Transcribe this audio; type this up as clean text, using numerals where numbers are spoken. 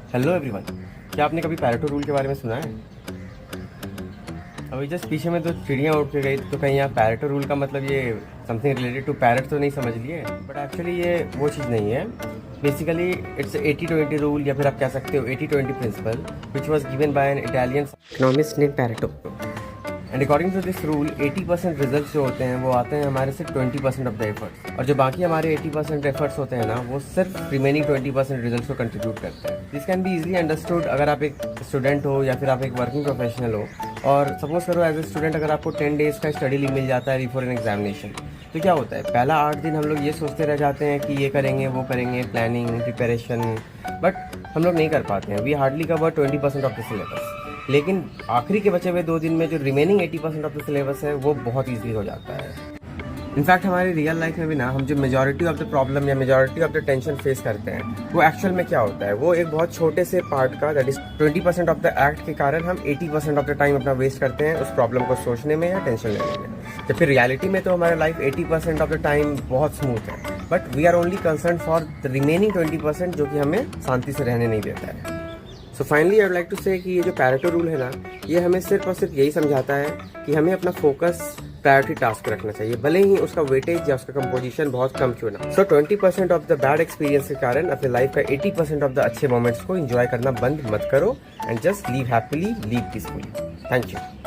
Hello everyone, क्या आपने कभी पैरेटो रूल के बारे में सुना है? अभी जस्ट पीछे में 2 चिड़ियाँ उड़ के गई, तो कहीं आप पैरेटो रूल का मतलब ये समथिंग रिलेटेड टू पैरट तो नहीं समझ लिए? बट एक्चुअली ये वो चीज़ नहीं है। बेसिकली इट्स 80-20 रूल, या फिर आप कह सकते हो 80-20 principle, which was given by an Italian economist name Pareto. And according to this rule 80% result जो होते हैं वो आते हैं हमारे सिर्फ 20% ऑफ द एफर्ट्स, और जो बाकी हमारे 80% एफर्ट्स होते हैं ना, वो सिर्फ रिमेनिंग 20% रिजल्ट को कंट्रीब्यूट करते हैं। This can be easily understood अगर आप एक स्टूडेंट हो या फिर आप एक वर्किंग प्रोफेशनल हो, और सपोज करो एज ए स्टूडेंट अगर आपको 10 डेज का स्टडी लीव मिल जाता है बिफोर एन एग्जामिनेशन, तो क्या होता है, पहला 8 दिन हम लोग ये सोचते रह जाते हैं कि ये करेंगे वो करेंगे, प्लानिंग प्रिपरेशन, बट हम लोग नहीं कर पाते हैं। We hardly cover 20% of the syllabus. लेकिन आखिरी के बचे हुए 2 दिन में जो रिमेनिंग 80% ऑफ द सिलेबस है वो बहुत ईजिली हो जाता है। इनफैक्ट हमारी रियल लाइफ में भी ना, हम जो मेजॉरिटी ऑफ द प्रॉब्लम या majority of the tension face करते हैं, वो एक्चुअल में क्या होता है, वो एक बहुत छोटे से पार्ट का, that is 20% of the act के कारण हम 80% ऑफ द टाइम अपना वेस्ट करते हैं उस प्रॉब्लम को सोचने में या टेंशन लेने में। जब फिर रियलिटी में तो हमारा लाइफ 80% ऑफ द टाइम बहुत स्मूथ है, but we are only concern for the remaining 20% जो कि हमें शांति से रहने नहीं देता है। So finally I would like to say कि ये जो पैरेटो रूल है ना, ये हमें सिर्फ और सिर्फ यही समझाता है कि हमें अपना फोकस प्रायोरिटी टास्क पे रखना चाहिए, भले ही उसका वेटेज या उसका कंपोजिशन बहुत कम क्यों ना। सो 20% ऑफ द बैड एक्सपीरियंस के कारण अपने लाइफ का 80% ऑफ द अच्छे मोमेंट्स को एंजॉय करना बंद मत करो, and just leave happily, leave peacefully. Thank you.